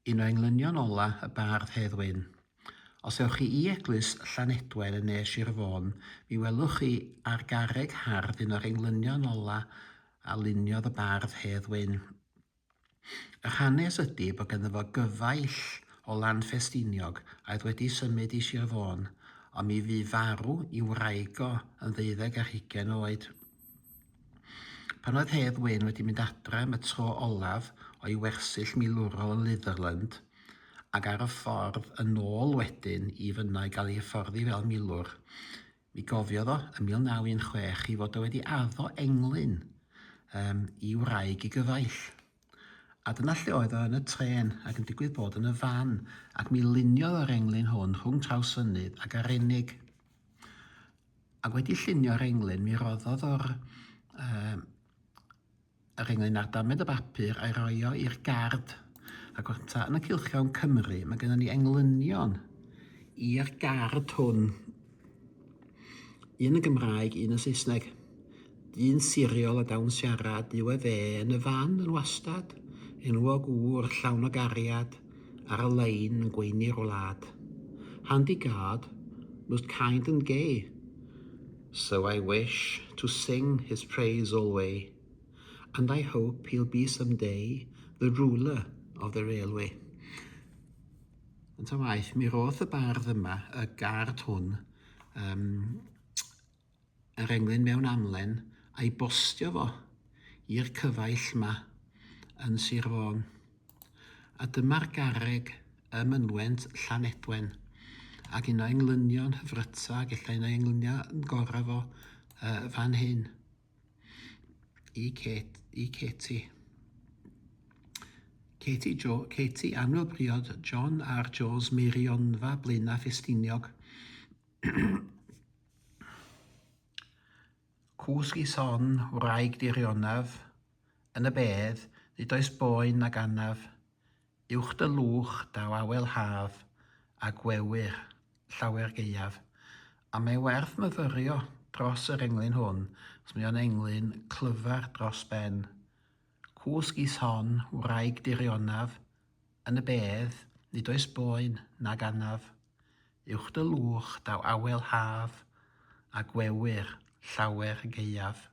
Un o englynion ola y bardd Hedd Wyn. Os ewch chi i eglwys Llanedwen yn ne Sir Fôn, mi welwch chi ar garreg hardd un o'r englynion ola a luniodd y bardd Hedd Wyn. Y hanes ydy bod ganddo fo gyfaill o lan Ffestiniog a oedd wedi symud i Sir Fôn, ond mi fu farw i wraig o yn 20 oed. Pan oedd Hedd Wyn wedi mynd adre am y tro olaf o'i wersyll milwrol yn Litherland, ac ar y ffordd yn ôl wedyn i fyna i gael ei hyfforddi fel milwr, mi gofiodd o ym 1916 i fod o wedi addo englyn i wraig i gyfaill. A dyna lle oedd o yn y tren ac yn digwydd bod yn y fan, ac mi luniodd yr englyn hwn rhwng Trawsfynydd ac Arennig. Ac wedi llunio'r englyn, mi roddodd yr englyn ar damed y bapur a'i roi o i'r gard. Ac yn y Cylchgrawn Cymru, mae gennym ni englynion i'r gard hwn. Un yn Gymraeg, un yn Saesneg. Dyn siriol a dawn siarad, yw e fe yn y fan yn wastad. Enwog gŵr llawn o gariad, ar y lein yn gweini'r wlad. Handy God, most kind and gay. So I wish to sing his praise alway. And I hope he'll be someday the ruler of the railway. Yn ta waith, mi roedd y bardd yma, y gard hwn, yr englyn mewn amlen, a'i bostio fo i'r cyfaill yma yn Sir Fôn. A dyma'r garreg y mynwent Llanedwen, ac un o englynion hyfryta, gallai un o englynion gorau fo fan hyn. I Katie. Katie annwyl briod John R. Jones Meirionfa Blaena Ffestiniog. Cwsg i son wraig dirionaf, yn y bedd, nid oes boen ag anaf, uwch dy lwch daw awel haf, a gwewyr llawer geiaf. A mae werth myfyrio dros yr englyn hwn, os mae o'n englyn clyfar dros ben. Cwsg is hon, wraig dirionaf, yn y bedd, nid oes boen nag anaf. Uwch dy lwch daw awel haf, a gwewyr llawer geiaf.